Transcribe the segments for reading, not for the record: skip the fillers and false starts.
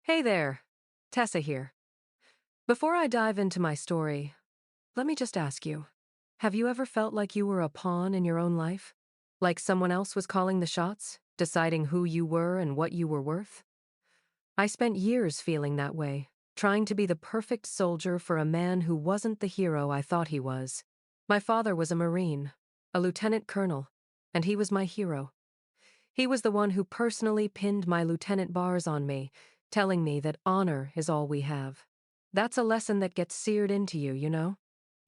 Hey there, Tessa here. Before I dive into my story, let me just ask you, have you ever felt like you were a pawn in your own life? Like someone else was calling the shots, deciding who you were and what you were worth? I spent years feeling that way, trying to be the perfect soldier for a man who wasn't the hero I thought he was. My father was a Marine, a lieutenant colonel, and he was my hero. He was the one who personally pinned my lieutenant bars on me, telling me that honor is all we have. That's a lesson that gets seared into you, you know?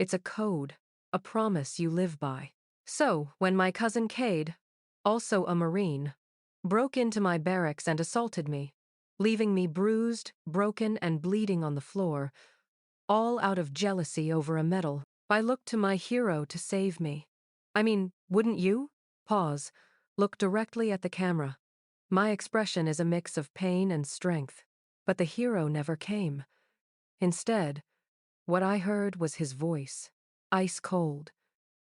It's a code, a promise you live by. So, when my cousin Cade, also a Marine, broke into my barracks and assaulted me, leaving me bruised, broken, and bleeding on the floor, all out of jealousy over a medal, I looked to my hero to save me. I mean, wouldn't you? Pause. Look directly at the camera. My expression is a mix of pain and strength, but the hero never came. Instead, what I heard was his voice, ice cold,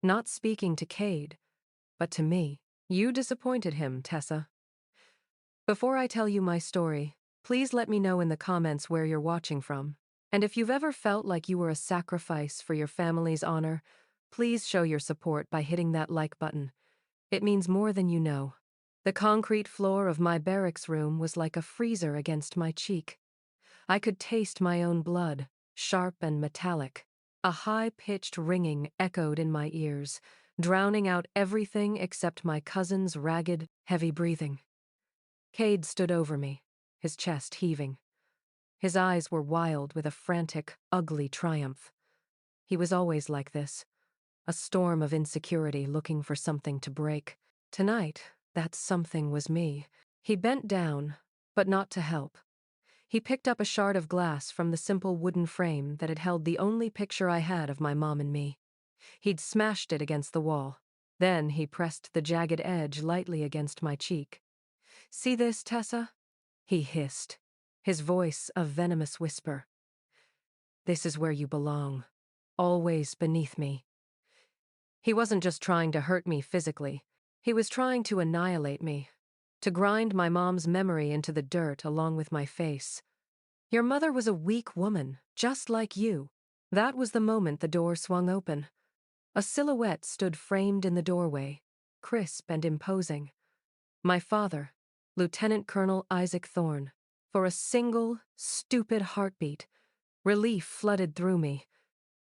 not speaking to Cade, but to me. You disappointed him, Tessa. Before I tell you my story, please let me know in the comments where you're watching from. And if you've ever felt like you were a sacrifice for your family's honor, please show your support by hitting that like button. It means more than you know. The concrete floor of my barracks room was like a freezer against my cheek. I could taste my own blood, sharp and metallic. A high-pitched ringing echoed in my ears, drowning out everything except my cousin's ragged, heavy breathing. Cade stood over me, his chest heaving. His eyes were wild with a frantic, ugly triumph. He was always like this, a storm of insecurity looking for something to break. Tonight, that something was me. He bent down, but not to help. He picked up a shard of glass from the simple wooden frame that had held the only picture I had of my mom and me. He'd smashed it against the wall. Then he pressed the jagged edge lightly against my cheek. "See this, Tessa?" he hissed, his voice a venomous whisper. "This is where you belong, always beneath me." He wasn't just trying to hurt me physically. He was trying to annihilate me, to grind my mom's memory into the dirt along with my face. "Your mother was a weak woman, just like you." That was the moment the door swung open. A silhouette stood framed in the doorway, crisp and imposing. My father, Lieutenant Colonel Isaac Thorne. For a single, stupid heartbeat, relief flooded through me.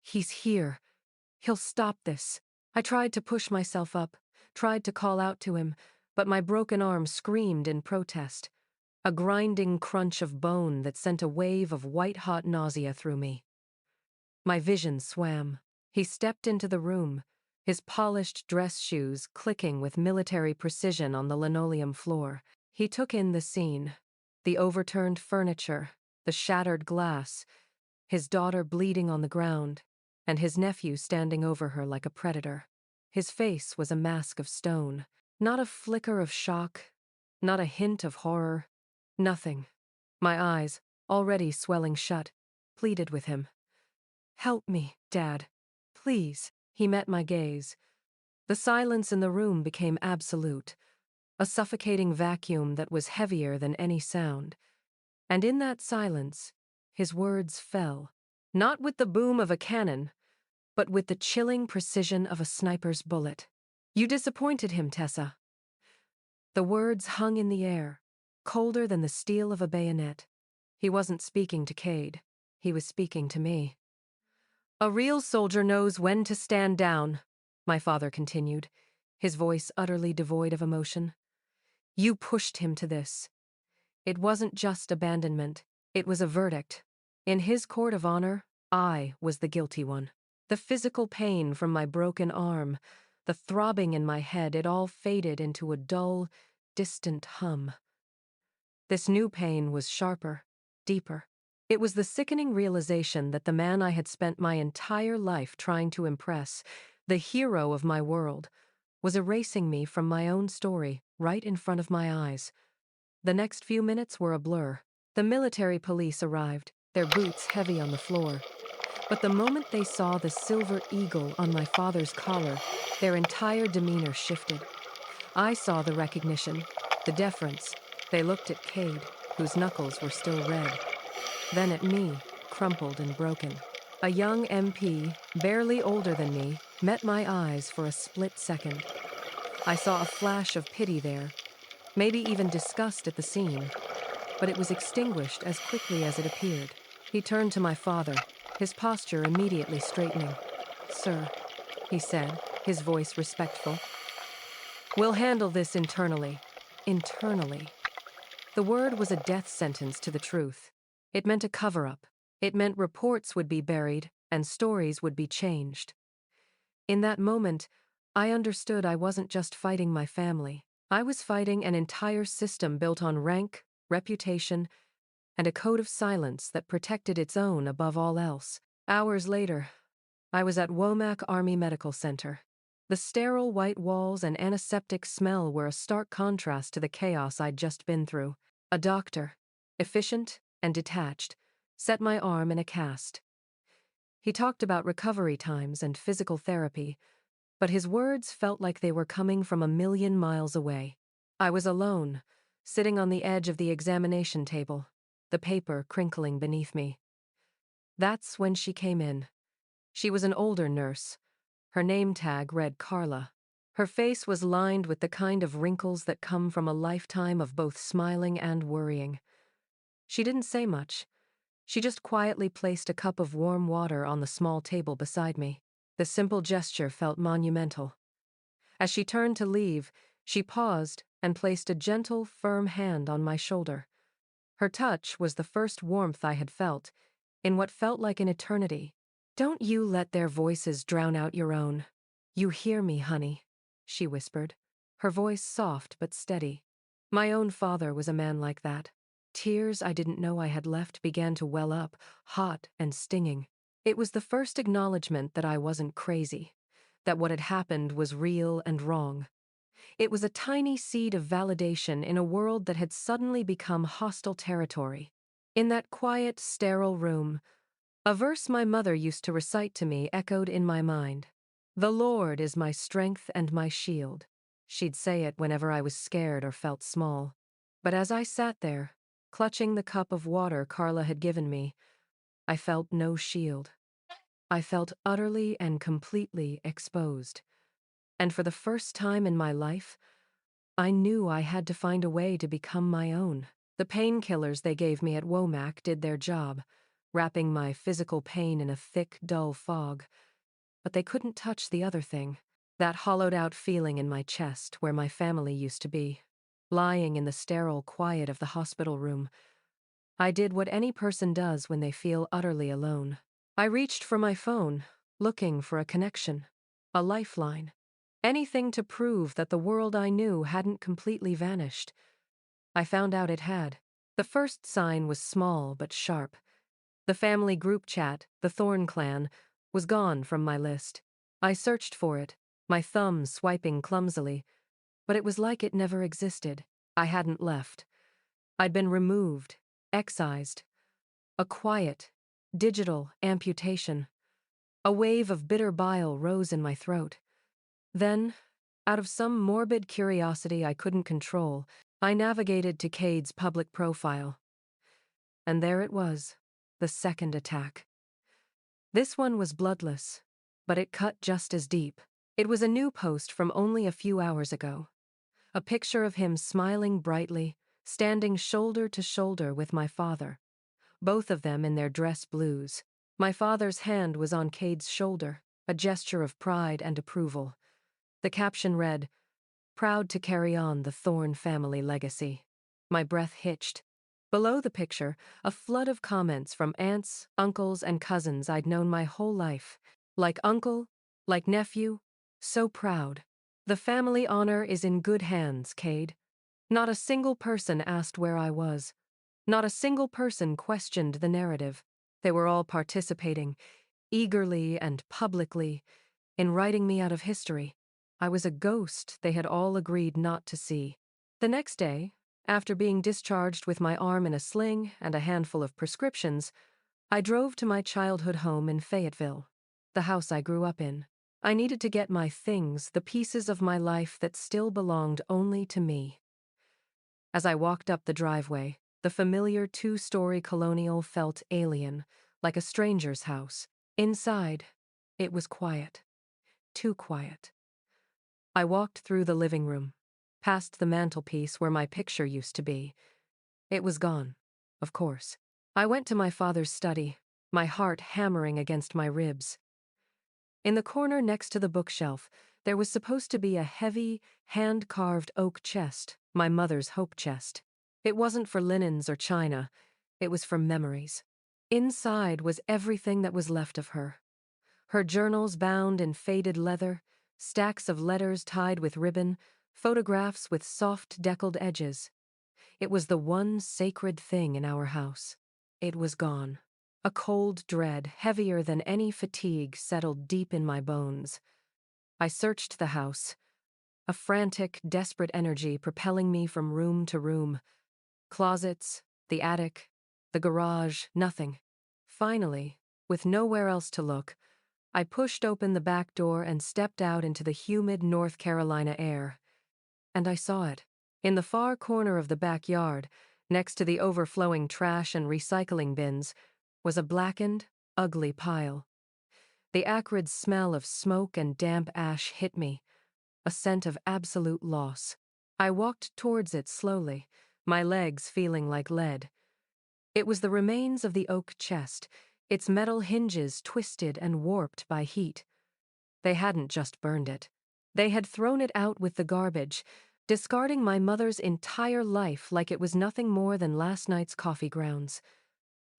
He's here. He'll stop this. I tried to push myself up, tried to call out to him, but my broken arm screamed in protest. A grinding crunch of bone that sent a wave of white-hot nausea through me. My vision swam. He stepped into the room, his polished dress shoes clicking with military precision on the linoleum floor. He took in the scene, the overturned furniture, the shattered glass, his daughter bleeding on the ground, and his nephew standing over her like a predator. His face was a mask of stone, not a flicker of shock, not a hint of horror, nothing. My eyes, already swelling shut, pleaded with him. "Help me, Dad. Please." He met my gaze. The silence in the room became absolute, a suffocating vacuum that was heavier than any sound. And in that silence, his words fell, not with the boom of a cannon, but with the chilling precision of a sniper's bullet. "You disappointed him, Tessa." The words hung in the air, colder than the steel of a bayonet. He wasn't speaking to Cade. He was speaking to me. "A real soldier knows when to stand down," my father continued, his voice utterly devoid of emotion. "You pushed him to this. It wasn't just abandonment. It was a verdict. In his court of honor, I was the guilty one. The physical pain from my broken arm, the throbbing in my head, it all faded into a dull, distant hum. This new pain was sharper, deeper. It was the sickening realization that the man I had spent my entire life trying to impress, the hero of my world, was erasing me from my own story right in front of my eyes. The next few minutes were a blur. The military police arrived, their boots heavy on the floor. But the moment they saw the silver eagle on my father's collar, their entire demeanor shifted. I saw the recognition, the deference. They looked at Cade, whose knuckles were still red, then at me, crumpled and broken. A young MP, barely older than me, met my eyes for a split second. I saw a flash of pity there, maybe even disgust at the scene, but it was extinguished as quickly as it appeared. He turned to my father, his posture immediately straightening. "Sir," he said, his voice respectful, "we'll handle this internally." Internally. The word was a death sentence to the truth. It meant a cover-up. It meant reports would be buried and stories would be changed. In that moment, I understood I wasn't just fighting my family. I was fighting an entire system built on rank, reputation, and a code of silence that protected its own above all else. Hours later, I was at Womack Army Medical Center. The sterile white walls and antiseptic smell were a stark contrast to the chaos I'd just been through. A doctor, efficient and detached, set my arm in a cast. He talked about recovery times and physical therapy, but his words felt like they were coming from a million miles away. I was alone, sitting on the edge of the examination table, the paper crinkling beneath me. That's when she came in. She was an older nurse. Her name tag read Carla. Her face was lined with the kind of wrinkles that come from a lifetime of both smiling and worrying. She didn't say much. She just quietly placed a cup of warm water on the small table beside me. The simple gesture felt monumental. As she turned to leave, she paused and placed a gentle, firm hand on my shoulder. Her touch was the first warmth I had felt, in what felt like an eternity. "Don't you let their voices drown out your own. You hear me, honey," she whispered, her voice soft but steady. My own father was a man like that. Tears I didn't know I had left began to well up, hot and stinging. It was the first acknowledgement that I wasn't crazy, that what had happened was real and wrong. It was a tiny seed of validation in a world that had suddenly become hostile territory. In that quiet, sterile room, a verse my mother used to recite to me echoed in my mind. "The Lord is my strength and my shield." She'd say it whenever I was scared or felt small. But as I sat there, clutching the cup of water Carla had given me, I felt no shield. I felt utterly and completely exposed. And for the first time in my life, I knew I had to find a way to become my own. The painkillers they gave me at Womack did their job, wrapping my physical pain in a thick, dull fog. But they couldn't touch the other thing, that hollowed-out feeling in my chest where my family used to be. Lying in the sterile quiet of the hospital room, I did what any person does when they feel utterly alone. I reached for my phone, looking for a connection, a lifeline. Anything to prove that the world I knew hadn't completely vanished. I found out it had. The first sign was small but sharp. The family group chat, the Thorn clan, was gone from my list. I searched for it, my thumb swiping clumsily, but it was like it never existed. I hadn't left. I'd been removed, excised. A quiet, digital amputation. A wave of bitter bile rose in my throat. Then, out of some morbid curiosity I couldn't control, I navigated to Cade's public profile. And there it was, the second attack. This one was bloodless, but it cut just as deep. It was a new post from only a few hours ago. A picture of him smiling brightly, standing shoulder to shoulder with my father, both of them in their dress blues. My father's hand was on Cade's shoulder, a gesture of pride and approval. The caption read, "Proud to carry on the Thorn family legacy." My breath hitched. Below the picture, a flood of comments from aunts, uncles, and cousins I'd known my whole life. Like uncle, like nephew, so proud. "The family honor is in good hands, Cade." Not a single person asked where I was. Not a single person questioned the narrative. They were all participating, eagerly and publicly, in writing me out of history. I was a ghost they had all agreed not to see. The next day, after being discharged with my arm in a sling and a handful of prescriptions, I drove to my childhood home in Fayetteville, the house I grew up in. I needed to get my things, the pieces of my life that still belonged only to me. As I walked up the driveway, The familiar two-story colonial felt alien, like a stranger's house. Inside, it was quiet. Too quiet. I walked through the living room, past the mantelpiece where my picture used to be. It was gone, of course. I went to my father's study, my heart hammering against my ribs. In the corner next to the bookshelf, there was supposed to be a heavy, hand-carved oak chest, my mother's hope chest. It wasn't for linens or china, it was for memories. Inside was everything that was left of her. Her journals bound in faded leather, stacks of letters tied with ribbon, photographs with soft deckled edges. It was the one sacred thing in our house. It was gone. A cold dread, heavier than any fatigue, settled deep in my bones. I searched the house, a frantic, desperate energy propelling me from room to room. Closets, the attic, the garage, nothing. Finally, with nowhere else to look, I pushed open the back door and stepped out into the humid North Carolina air. And I saw it. In the far corner of the backyard, next to the overflowing trash and recycling bins, was a blackened, ugly pile. The acrid smell of smoke and damp ash hit me, a scent of absolute loss. I walked towards it slowly, my legs feeling like lead. It was the remains of the oak chest, its metal hinges twisted and warped by heat. They hadn't just burned it. They had thrown it out with the garbage, discarding my mother's entire life like it was nothing more than last night's coffee grounds.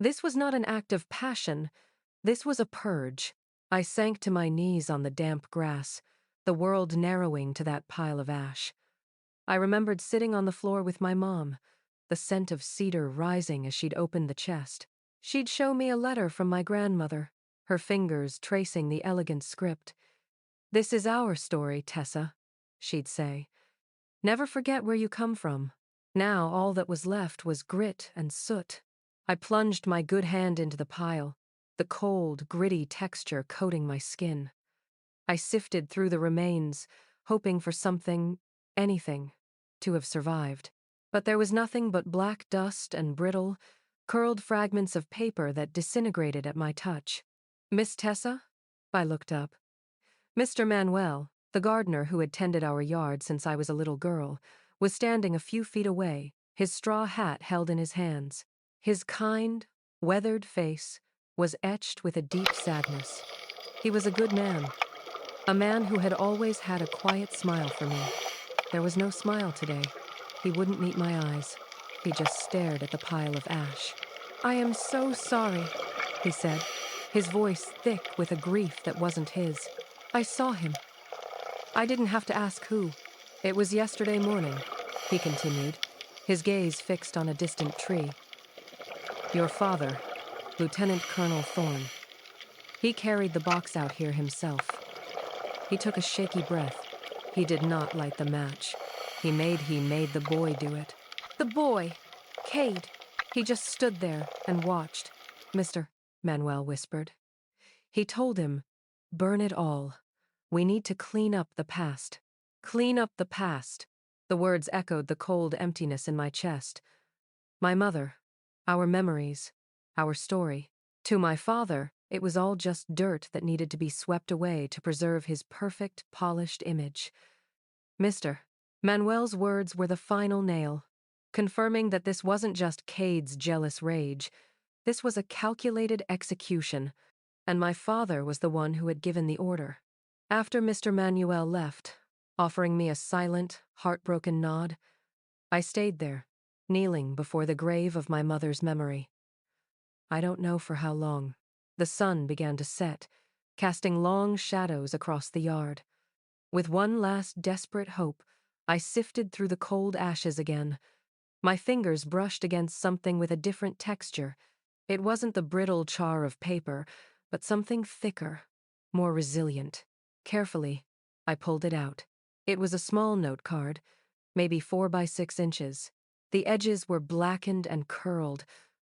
This was not an act of passion. This was a purge. I sank to my knees on the damp grass, the world narrowing to that pile of ash. I remembered sitting on the floor with my mom, the scent of cedar rising as she'd opened the chest. She'd show me a letter from my grandmother, her fingers tracing the elegant script. "This is our story, Tessa," she'd say. "Never forget where you come from." Now all that was left was grit and soot. I plunged my good hand into the pile, the cold, gritty texture coating my skin. I sifted through the remains, hoping for something, anything, to have survived. But there was nothing but black dust and brittle, curled fragments of paper that disintegrated at my touch. "Miss Tessa?" I looked up. Mr. Manuel, the gardener who had tended our yard since I was a little girl, was standing a few feet away, his straw hat held in his hands. His kind, weathered face was etched with a deep sadness. He was a good man, a man who had always had a quiet smile for me. There was no smile today. He wouldn't meet my eyes. He just stared at the pile of ash. "I am so sorry," he said, his voice thick with a grief that wasn't his. "I saw him. I didn't have to ask who. It was yesterday morning," he continued, his gaze fixed on a distant tree. "Your father, Lieutenant Colonel Thorne. He carried the box out here himself." He took a shaky breath. He did not light the match. He made the boy do it. "The boy! Cade!" He just stood there and watched. "Mr. Manuel whispered. He told him, 'Burn it all. We need to clean up the past. Clean up the past.'" The words echoed the cold emptiness in my chest. My mother, our memories, our story. To my father, it was all just dirt that needed to be swept away to preserve his perfect, polished image. Mr. Manuel's words were the final nail, confirming that this wasn't just Cade's jealous rage. This was a calculated execution, and my father was the one who had given the order. After Mr. Manuel left, offering me a silent, heartbroken nod, I stayed there, kneeling before the grave of my mother's memory. I don't know for how long. The sun began to set, casting long shadows across the yard. With one last desperate hope, I sifted through the cold ashes again. My fingers brushed against something with a different texture. It wasn't the brittle char of paper, but something thicker, more resilient. Carefully, I pulled it out. It was a small note card, maybe 4 by 6 inches. The edges were blackened and curled,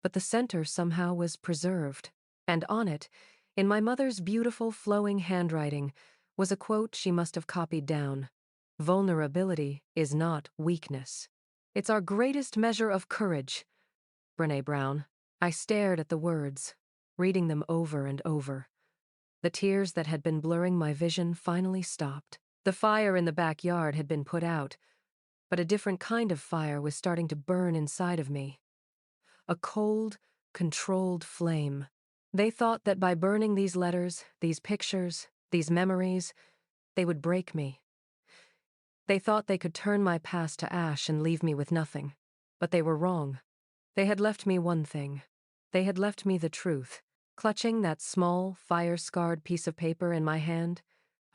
but the center somehow was preserved. And on it, in my mother's beautiful flowing handwriting, was a quote she must have copied down. "Vulnerability is not weakness. It's our greatest measure of courage. Brené Brown. I stared at the words, reading them over and over. The tears that had been blurring my vision finally stopped. The fire in the backyard had been put out, but a different kind of fire was starting to burn inside of me. A cold, controlled flame. They thought that by burning these letters, these pictures, these memories, they would break me. They thought they could turn my past to ash and leave me with nothing. But they were wrong. They had left me one thing. They had left me the truth. Clutching that small, fire-scarred piece of paper in my hand,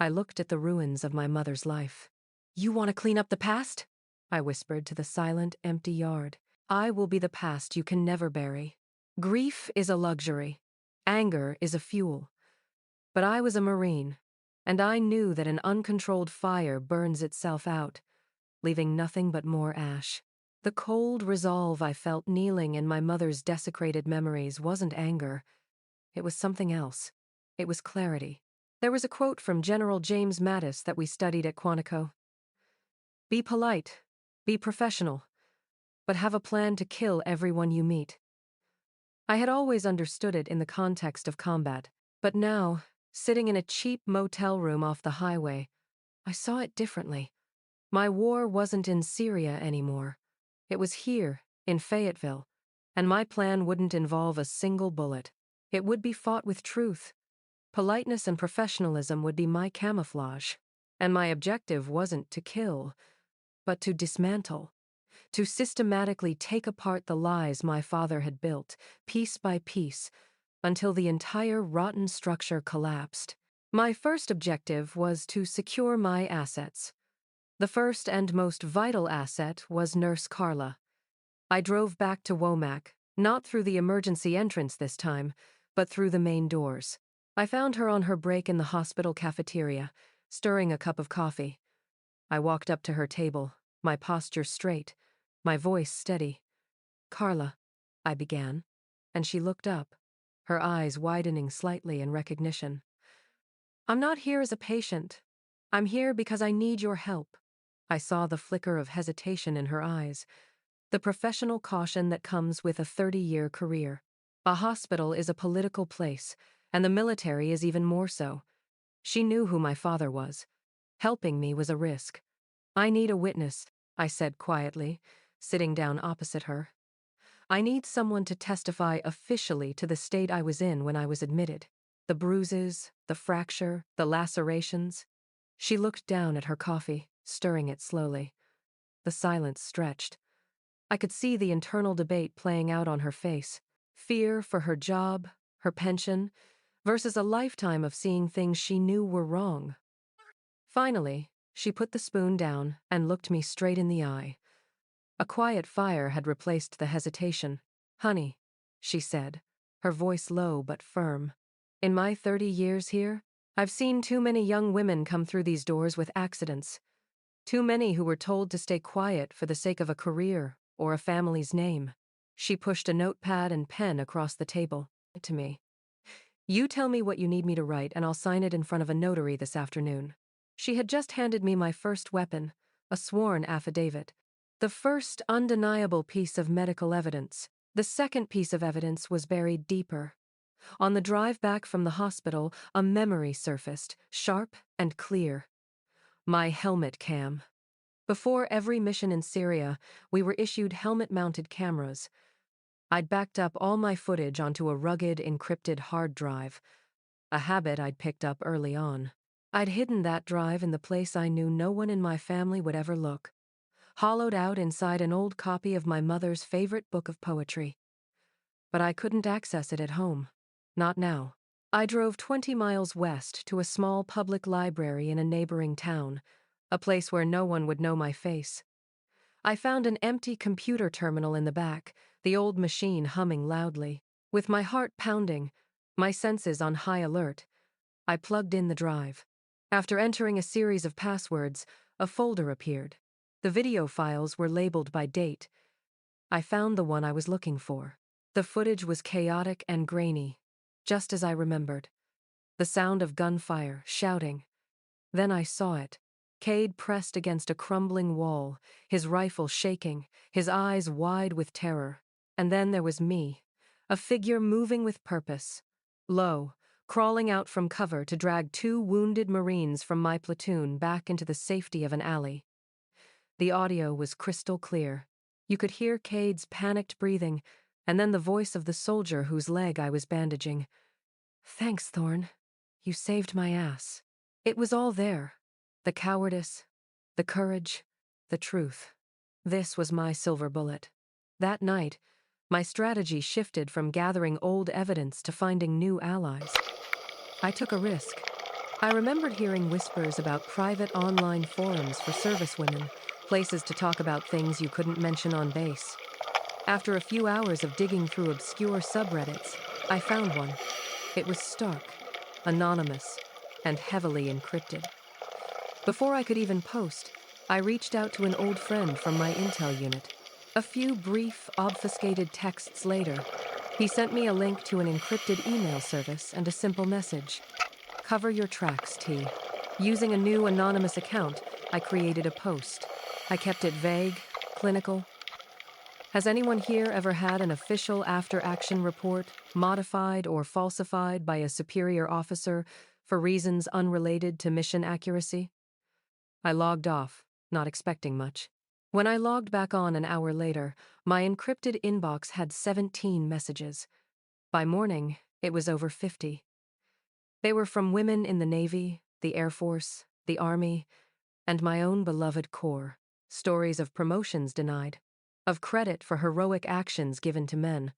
I looked at the ruins of my mother's life. "You want to clean up the past?" I whispered to the silent, empty yard. "I will be the past you can never bury. Grief is a luxury. Anger is a fuel. But I was a Marine, and I knew that an uncontrolled fire burns itself out, leaving nothing but more ash. The cold resolve I felt kneeling in my mother's desecrated memories wasn't anger. It was something else. It was clarity. There was a quote from General James Mattis that we studied at Quantico. "Be polite, be professional, but have a plan to kill everyone you meet." I had always understood it in the context of combat, but now, sitting in a cheap motel room off the highway, I saw it differently. My war wasn't in Syria anymore. It was here, in Fayetteville, and my plan wouldn't involve a single bullet. It would be fought with truth. Politeness and professionalism would be my camouflage, and my objective wasn't to kill, but to dismantle. To systematically take apart the lies my father had built, piece by piece, until the entire rotten structure collapsed. My first objective was to secure my assets. The first and most vital asset was Nurse Carla. I drove back to Womack, not through the emergency entrance this time, but through the main doors. I found her on her break in the hospital cafeteria, stirring a cup of coffee. I walked up to her table, my posture straight, my voice steady. "Carla," I began, and she looked up, her eyes widening slightly in recognition. "I'm not here as a patient. I'm here because I need your help." I saw the flicker of hesitation in her eyes, the professional caution that comes with a 30-year career. A hospital is a political place, and the military is even more so. She knew who my father was. Helping me was a risk. "I need a witness," I said quietly, sitting down opposite her. "I need someone to testify officially to the state I was in when I was admitted. The bruises, the fracture, the lacerations." She looked down at her coffee, stirring it slowly. The silence stretched. I could see the internal debate playing out on her face. Fear for her job, her pension, versus a lifetime of seeing things she knew were wrong. Finally, she put the spoon down and looked me straight in the eye. A quiet fire had replaced the hesitation. "Honey," she said, her voice low but firm. "In my 30 years here, I've seen too many young women come through these doors with accidents. Too many who were told to stay quiet for the sake of a career or a family's name." She pushed a notepad and pen across the table to me. "You tell me what you need me to write, and I'll sign it in front of a notary this afternoon." She had just handed me my first weapon, a sworn affidavit. The first undeniable piece of medical evidence. The second piece of evidence was buried deeper. On the drive back from the hospital, a memory surfaced, sharp and clear. My helmet cam. Before every mission in Syria, we were issued helmet-mounted cameras. I'd backed up all my footage onto a rugged, encrypted hard drive, a habit I'd picked up early on. I'd hidden that drive in the place I knew no one in my family would ever look, hollowed out inside an old copy of my mother's favorite book of poetry. But I couldn't access it at home. Not now. I drove 20 miles west to a small public library in a neighboring town, a place where no one would know my face. I found an empty computer terminal in the back, the old machine humming loudly. With my heart pounding, my senses on high alert, I plugged in the drive. After entering a series of passwords, a folder appeared. The video files were labeled by date. I found the one I was looking for. The footage was chaotic and grainy, just as I remembered. The sound of gunfire, shouting. Then I saw it. Cade pressed against a crumbling wall, his rifle shaking, his eyes wide with terror. And then there was me, a figure moving with purpose. Low, crawling out from cover to drag two wounded Marines from my platoon back into the safety of an alley. The audio was crystal clear. You could hear Cade's panicked breathing, and then the voice of the soldier whose leg I was bandaging. "Thanks, Thorne. You saved my ass." It was all there. The cowardice, the courage, the truth. This was my silver bullet. That night, my strategy shifted from gathering old evidence to finding new allies. I took a risk. I remembered hearing whispers about private online forums for servicewomen, places to talk about things you couldn't mention on base. After a few hours of digging through obscure subreddits, I found one. It was stark, anonymous, and heavily encrypted. Before I could even post, I reached out to an old friend from my intel unit. A few brief, obfuscated texts later, he sent me a link to an encrypted email service and a simple message. "Cover your tracks, T." Using a new anonymous account, I created a post. I kept it vague, clinical. "Has anyone here ever had an official after-action report, modified or falsified by a superior officer for reasons unrelated to mission accuracy?" I logged off, not expecting much. When I logged back on an hour later, my encrypted inbox had 17 messages. By morning, it was over 50. They were from women in the Navy, the Air Force, the Army, and my own beloved Corps. Stories of promotions denied, of credit for heroic actions given to men,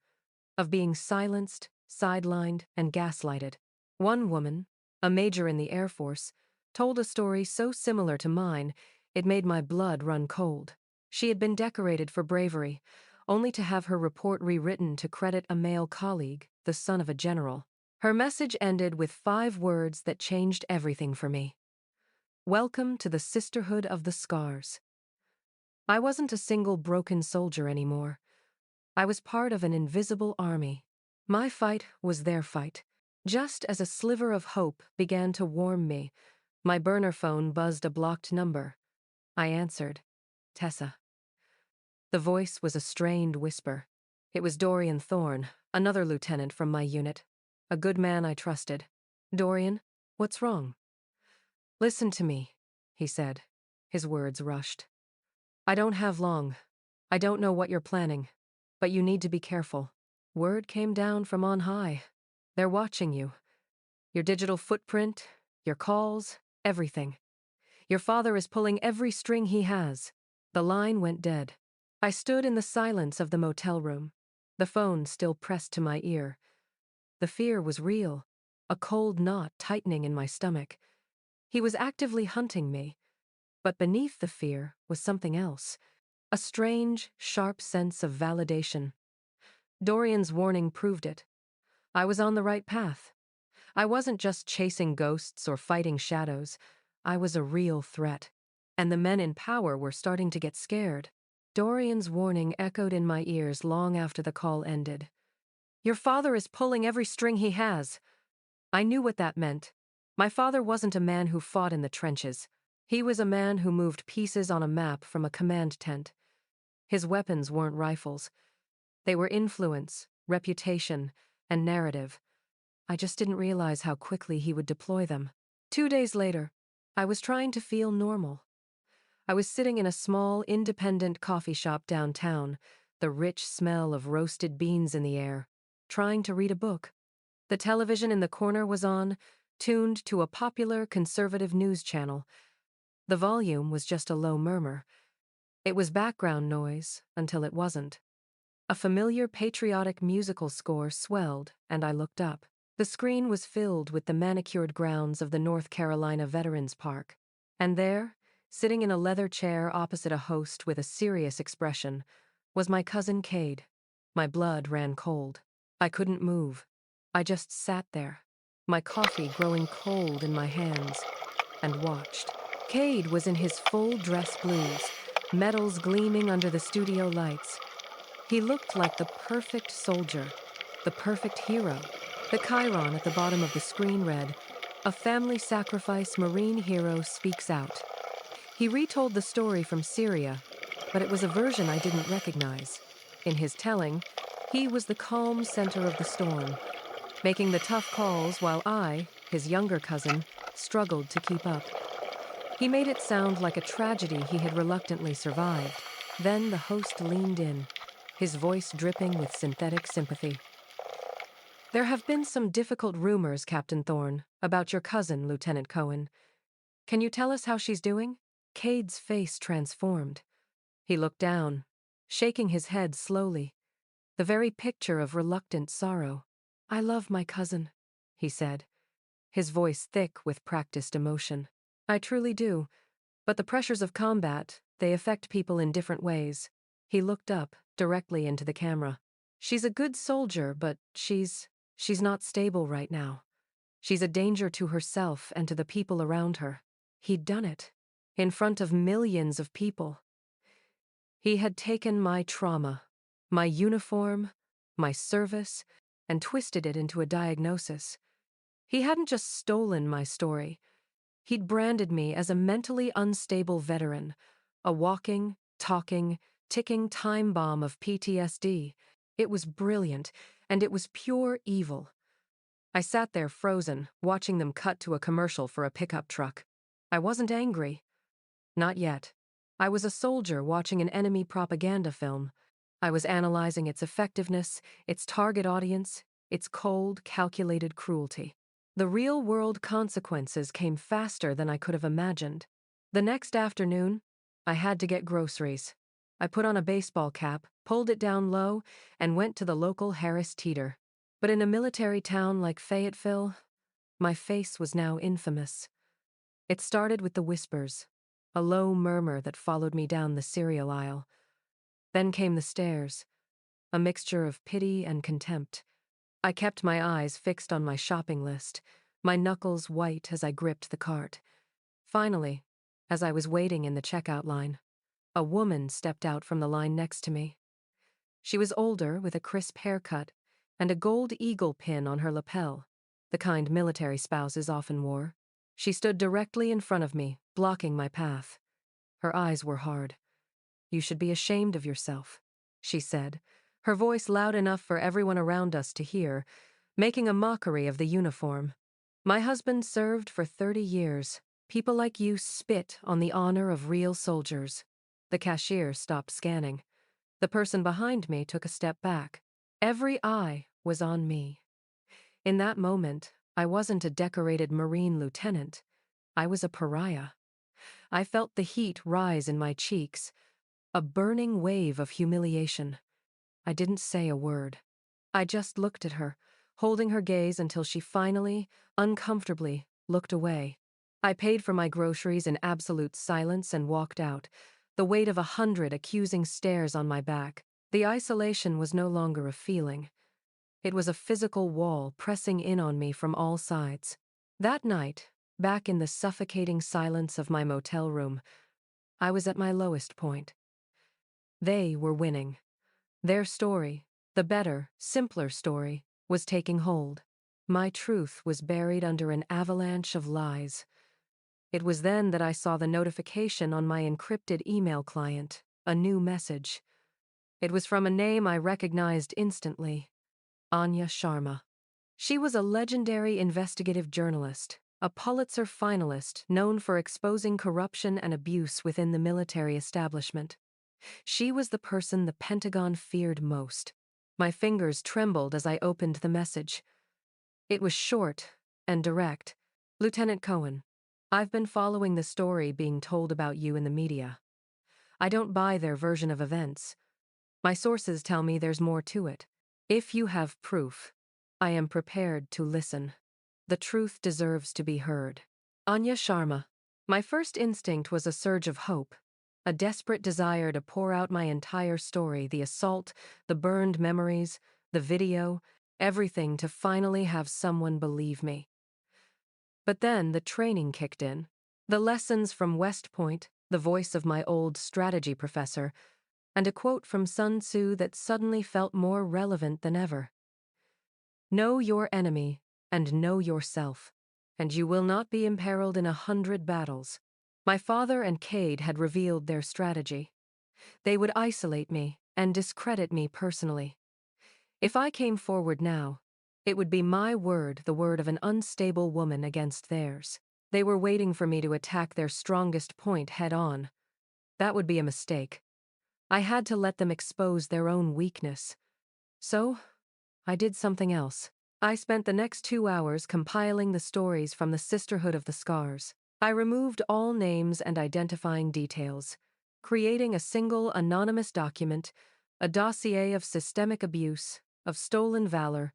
of being silenced, sidelined, and gaslighted. One woman, a major in the Air Force, told a story so similar to mine, it made my blood run cold. She had been decorated for bravery, only to have her report rewritten to credit a male colleague, the son of a general. Her message ended with 5 words that changed everything for me. "Welcome to the Sisterhood of the Scars." I wasn't a single broken soldier anymore. I was part of an invisible army. My fight was their fight. Just as a sliver of hope began to warm me, my burner phone buzzed a blocked number. I answered. "Tessa." The voice was a strained whisper. It was Dorian Thorne, another lieutenant from my unit. A good man I trusted. "Dorian, what's wrong?" "Listen to me," he said. His words rushed. "I don't have long. I don't know what you're planning, but you need to be careful. Word came down from on high. They're watching you. Your digital footprint, your calls, everything. Your father is pulling every string he has." The line went dead. I stood in the silence of the motel room, the phone still pressed to my ear. The fear was real, a cold knot tightening in my stomach. He was actively hunting me, but beneath the fear was something else, a strange, sharp sense of validation. Dorian's warning proved it. I was on the right path. I wasn't just chasing ghosts or fighting shadows. I was a real threat. And the men in power were starting to get scared. Dorian's warning echoed in my ears long after the call ended. "Your father is pulling every string he has." I knew what that meant. My father wasn't a man who fought in the trenches. He was a man who moved pieces on a map from a command tent. His weapons weren't rifles. They were influence, reputation, and narrative. I just didn't realize how quickly he would deploy them. 2 days later, I was trying to feel normal. I was sitting in a small, independent coffee shop downtown, the rich smell of roasted beans in the air, trying to read a book. The television in the corner was on, tuned to a popular conservative news channel. The volume was just a low murmur. It was background noise until it wasn't. A familiar patriotic musical score swelled, and I looked up. The screen was filled with the manicured grounds of the North Carolina Veterans Park. And there, sitting in a leather chair opposite a host with a serious expression, was my cousin Cade. My blood ran cold. I couldn't move. I just sat there, my coffee growing cold in my hands, and watched. Cade was in his full dress blues, medals gleaming under the studio lights. He looked like the perfect soldier, the perfect hero. The chyron at the bottom of the screen read, "A family sacrifice Marine hero speaks out." He retold the story from Syria, but it was a version I didn't recognize. In his telling, He was the calm center of the storm, making the tough calls while I, his younger cousin, struggled to keep up. He made it sound like a tragedy he had reluctantly survived. Then the host leaned in, his voice dripping with synthetic sympathy. There have been some difficult rumors, Captain Thorne, about your cousin, Lieutenant Cohen. Can you tell us how she's doing? Cade's face transformed. He looked down, shaking his head slowly, the very picture of reluctant sorrow. I love my cousin, he said, his voice thick with practiced emotion. I truly do, but the pressures of combat, they affect people in different ways. He looked up, directly into the camera. She's a good soldier, but she's not stable right now. She's a danger to herself and to the people around her. He'd done it, in front of millions of people. He had taken my trauma, my uniform, my service, and twisted it into a diagnosis. He hadn't just stolen my story. He'd branded me as a mentally unstable veteran, a walking, talking, ticking time bomb of PTSD. It was brilliant, and it was pure evil. I sat there frozen, watching them cut to a commercial for a pickup truck. I wasn't angry. Not yet. I was a soldier watching an enemy propaganda film. I was analyzing its effectiveness, its target audience, its cold, calculated cruelty. The real-world consequences came faster than I could have imagined. The next afternoon, I had to get groceries. I put on a baseball cap, pulled it down low, and went to the local Harris Teeter. But in a military town like Fayetteville, my face was now infamous. It started with the whispers, a low murmur that followed me down the cereal aisle. Then came the stares, a mixture of pity and contempt. I kept my eyes fixed on my shopping list, my knuckles white as I gripped the cart. Finally, as I was waiting in the checkout line, a woman stepped out from the line next to me. She was older, with a crisp haircut and a gold eagle pin on her lapel, the kind military spouses often wore. She stood directly in front of me, blocking my path. Her eyes were hard. "You should be ashamed of yourself," she said, her voice loud enough for everyone around us to hear, making a mockery of the uniform. "My husband served for 30 years. People like you spit on the honor of real soldiers." The cashier stopped scanning. The person behind me took a step back. Every eye was on me. In that moment, I wasn't a decorated Marine lieutenant. I was a pariah. I felt the heat rise in my cheeks, a burning wave of humiliation. I didn't say a word. I just looked at her, holding her gaze until she finally, uncomfortably, looked away. I paid for my groceries in absolute silence and walked out, the weight of 100 accusing stares on my back. The isolation was no longer a feeling. It was a physical wall pressing in on me from all sides. That night, back in the suffocating silence of my motel room, I was at my lowest point. They were winning. Their story, the better, simpler story, was taking hold. My truth was buried under an avalanche of lies. It was then that I saw the notification on my encrypted email client, a new message. It was from a name I recognized instantly: Anya Sharma. She was a legendary investigative journalist, a Pulitzer finalist known for exposing corruption and abuse within the military establishment. She was the person the Pentagon feared most. My fingers trembled as I opened the message. It was short and direct. "Lieutenant Cohen, I've been following the story being told about you in the media. I don't buy their version of events. My sources tell me there's more to it. If you have proof, I am prepared to listen. The truth deserves to be heard." Anya Sharma. My first instinct was a surge of hope, a desperate desire to pour out my entire story, the assault, the burned memories, the video, everything, to finally have someone believe me. But then the training kicked in. The lessons from West Point, the voice of my old strategy professor, and a quote from Sun Tzu that suddenly felt more relevant than ever. "Know your enemy and know yourself, and you will not be imperiled in 100 battles." My father and Cade had revealed their strategy. They would isolate me and discredit me personally. If I came forward now, it would be my word, the word of an unstable woman against theirs. They were waiting for me to attack their strongest point head on. That would be a mistake. I had to let them expose their own weakness. So, I did something else. I spent the next 2 hours compiling the stories from the Sisterhood of the Scars. I removed all names and identifying details, creating a single anonymous document, a dossier of systemic abuse, of stolen valor,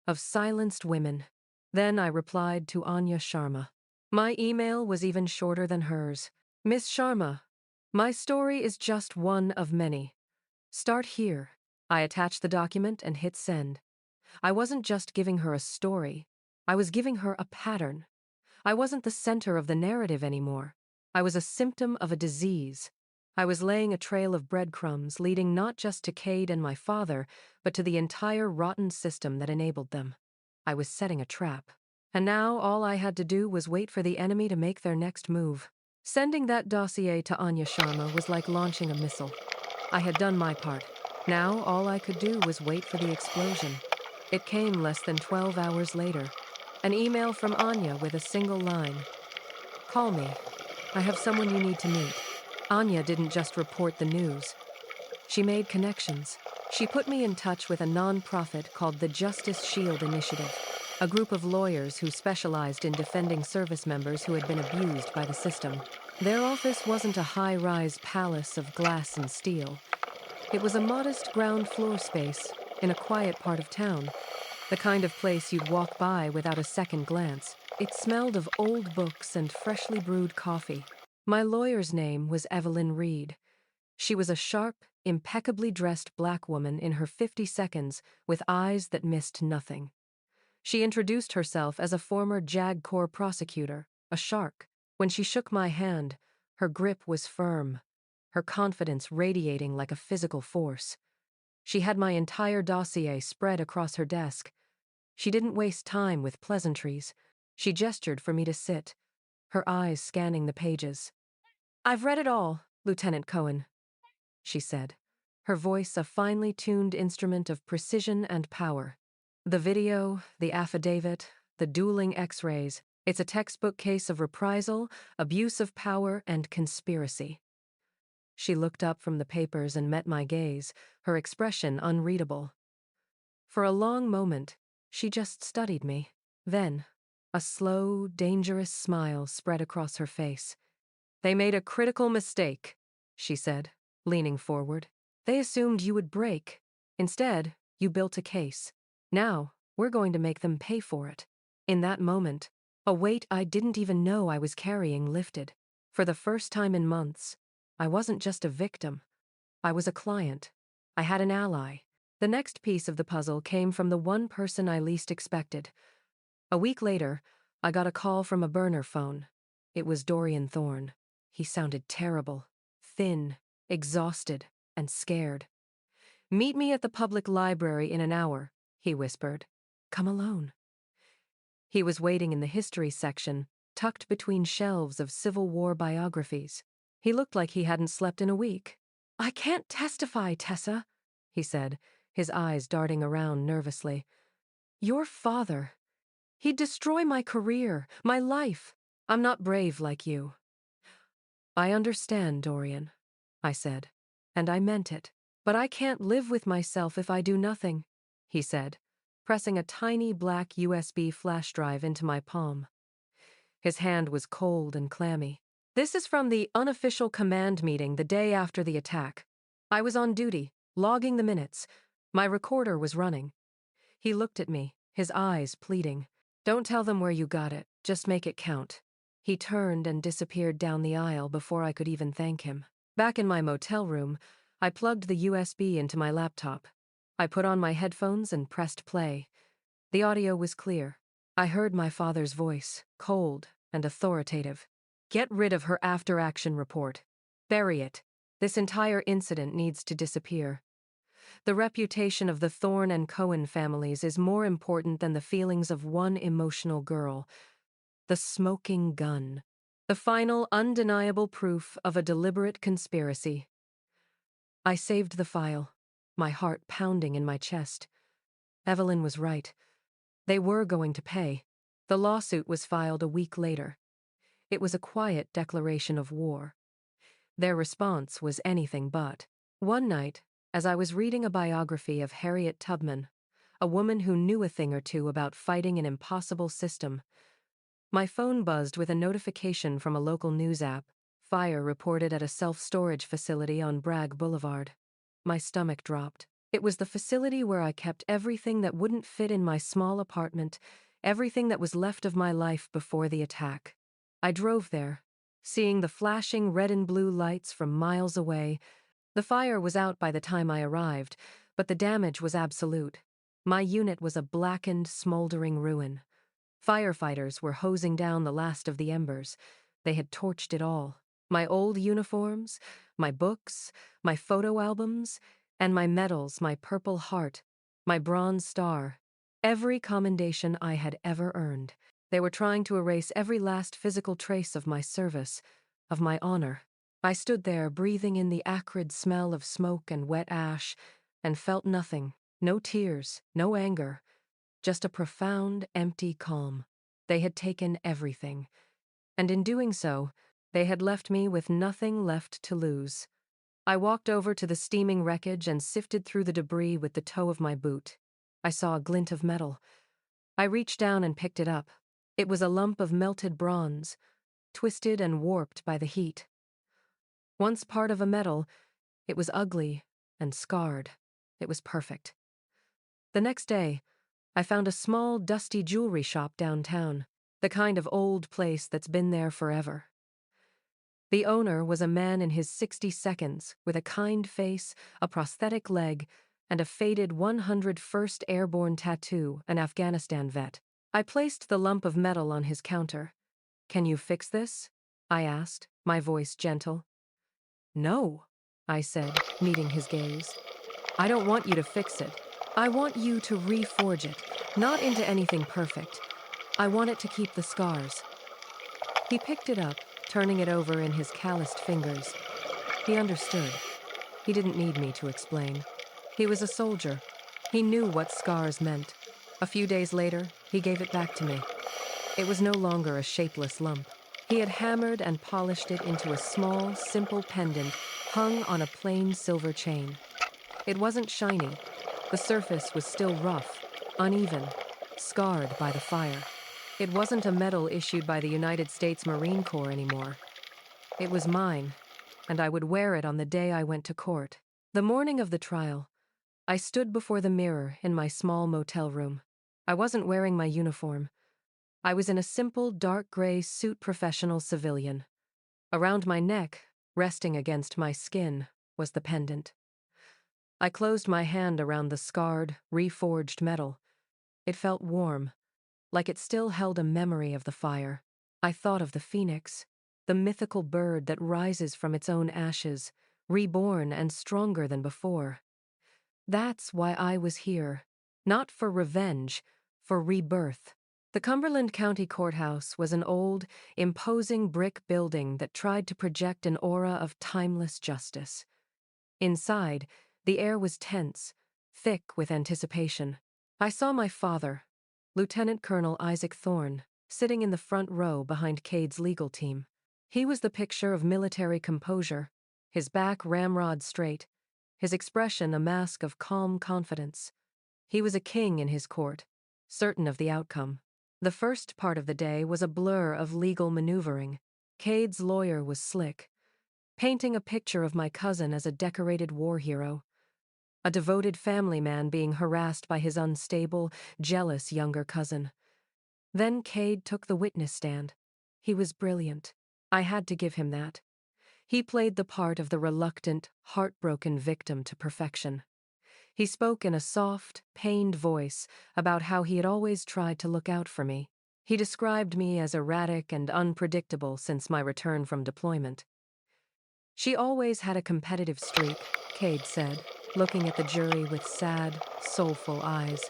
of silenced women. Then I replied to Anya Sharma. My email was even shorter than hers. Miss Sharma, my story is just one of many. Start here. I attached the document and hit send. I wasn't just giving her a story. I was giving her a pattern. I wasn't the center of the narrative anymore. I was a symptom of a disease. I was laying a trail of breadcrumbs leading not just to Cade and my father, but to the entire rotten system that enabled them. I was setting a trap. And now all I had to do was wait for the enemy to make their next move. Sending that dossier to Anya Sharma was like launching a missile. I had done my part. Now all I could do was wait for the explosion. It came less than 12 hours later. An email from Anya with a single line. Call me. I have someone you need to meet. Anya didn't just report the news. She made connections. She put me in touch with a non-profit called the Justice Shield Initiative, a group of lawyers who specialized in defending service members who had been abused by the system. Their office wasn't a high-rise palace of glass and steel. It was a modest ground floor space in a quiet part of town, the kind of place you'd walk by without a second glance. It smelled of old books and freshly brewed coffee. My lawyer's name was Evelyn Reed. She was a sharp, impeccably dressed black woman in her 50 with eyes that missed nothing. She introduced herself as a former JAG Corps prosecutor, a shark. When she shook my hand, her grip was firm, her confidence radiating like a physical force. She had my entire dossier spread across her desk. She didn't waste time with pleasantries. She gestured for me to sit, her eyes scanning the pages. I've read it all, Lieutenant Cohen, she said, her voice a finely tuned instrument of precision and power. The video, the affidavit, the dueling X-rays, it's a textbook case of reprisal, abuse of power, and conspiracy. She looked up from the papers and met my gaze, her expression unreadable. For a long moment, she just studied me. Then, a slow, dangerous smile spread across her face. They made a critical mistake, she said, leaning forward. They assumed you would break. Instead, you built a case. Now, we're going to make them pay for it. In that moment, a weight I didn't even know I was carrying lifted. For the first time in months, I wasn't just a victim. I was a client. I had an ally. The next piece of the puzzle came from the one person I least expected. A week later, I got a call from a burner phone. It was Dorian Thorne. He sounded terrible, thin, exhausted, and scared. Meet me at the public library in an hour, he whispered. Come alone. He was waiting in the history section, tucked between shelves of Civil War biographies. He looked like he hadn't slept in a week. I can't testify, Tessa, he said, his eyes darting around nervously. Your father. He'd destroy my career, my life. I'm not brave like you. I understand, Dorian, I said, and I meant it. But I can't live with myself if I do nothing, he said, pressing a tiny black USB flash drive into my palm. His hand was cold and clammy. This is from the unofficial command meeting the day after the attack. I was on duty, logging the minutes. My recorder was running. He looked at me, his eyes pleading. Don't tell them where you got it, just make it count. He turned and disappeared down the aisle before I could even thank him. Back in my motel room, I plugged the USB into my laptop. I put on my headphones and pressed play. The audio was clear. I heard my father's voice, cold and authoritative. Get rid of her after-action report. Bury it. This entire incident needs to disappear. The reputation of the Thorne and Cohen families is more important than the feelings of one emotional girl. The smoking gun. The final, undeniable proof of a deliberate conspiracy. I saved the file, my heart pounding in my chest. Evelyn was right. They were going to pay. The lawsuit was filed a week later. It was a quiet declaration of war. Their response was anything but. One night, as I was reading a biography of Harriet Tubman, a woman who knew a thing or two about fighting an impossible system, my phone buzzed with a notification from a local news app. Fire reported at a self-storage facility on Bragg Boulevard. My stomach dropped. It was the facility where I kept everything that wouldn't fit in my small apartment, everything that was left of my life before the attack. I drove there, seeing the flashing red and blue lights from miles away. The fire was out by the time I arrived, but the damage was absolute. My unit was a blackened, smoldering ruin. Firefighters were hosing down the last of the embers. They had torched it all. My old uniforms, my books, my photo albums, and my medals, my Purple Heart, my Bronze Star, every commendation I had ever earned. They were trying to erase every last physical trace of my service, of my honor. I stood there breathing in the acrid smell of smoke and wet ash, and felt nothing, no tears, no anger, just a profound, empty calm. They had taken everything, and in doing so, they had left me with nothing left to lose. I walked over to the steaming wreckage and sifted through the debris with the toe of my boot. I saw a glint of metal. I reached down and picked it up. It was a lump of melted bronze, twisted and warped by the heat. Once part of a metal, it was ugly and scarred. It was perfect. The next day, I found a small, dusty jewelry shop downtown, the kind of old place that's been there forever. The owner was a man in his 60 seconds, with a kind face, a prosthetic leg, and a faded 101st Airborne tattoo, an Afghanistan vet. I placed the lump of metal on his counter. "Can you fix this?" I asked, my voice gentle. "No," I said, meeting his gaze. "I don't want you to fix it. I want you to reforge it, not into anything perfect. I want it to keep the scars." He picked it up, turning it over in his calloused fingers. He understood. He didn't need me to explain. He was a soldier. He knew what scars meant. A few days later, he gave it back to me. It was no longer a shapeless lump. He had hammered and polished it into a small, simple pendant hung on a plain silver chain. It wasn't shiny. The surface was still rough, uneven, scarred by the fire. It wasn't a medal issued by the United States Marine Corps anymore. It was mine, and I would wear it on the day I went to court. The morning of the trial, I stood before the mirror in my small motel room. I wasn't wearing my uniform. I was in a simple, dark gray suit professional civilian. Around my neck, resting against my skin, was the pendant. I closed my hand around the scarred, reforged metal. It felt warm, like it still held a memory of the fire. I thought of the phoenix, the mythical bird that rises from its own ashes, reborn and stronger than before. That's why I was here. Not for revenge, for rebirth. The Cumberland County Courthouse was an old, imposing brick building that tried to project an aura of timeless justice. Inside, the air was tense, thick with anticipation. I saw my father, Lieutenant Colonel Isaac Thorne, sitting in the front row behind Cade's legal team. He was the picture of military composure, his back ramrod straight, his expression a mask of calm confidence. He was a king in his court, certain of the outcome. The first part of the day was a blur of legal maneuvering. Cade's lawyer was slick, painting a picture of my cousin as a decorated war hero, a devoted family man being harassed by his unstable, jealous younger cousin. Then Cade took the witness stand. He was brilliant. I had to give him that. He played the part of the reluctant, heartbroken victim to perfection. He spoke in a soft, pained voice about how he had always tried to look out for me. He described me as erratic and unpredictable since my return from deployment. "She always had a competitive streak," Cade said, looking at the jury with sad, soulful eyes.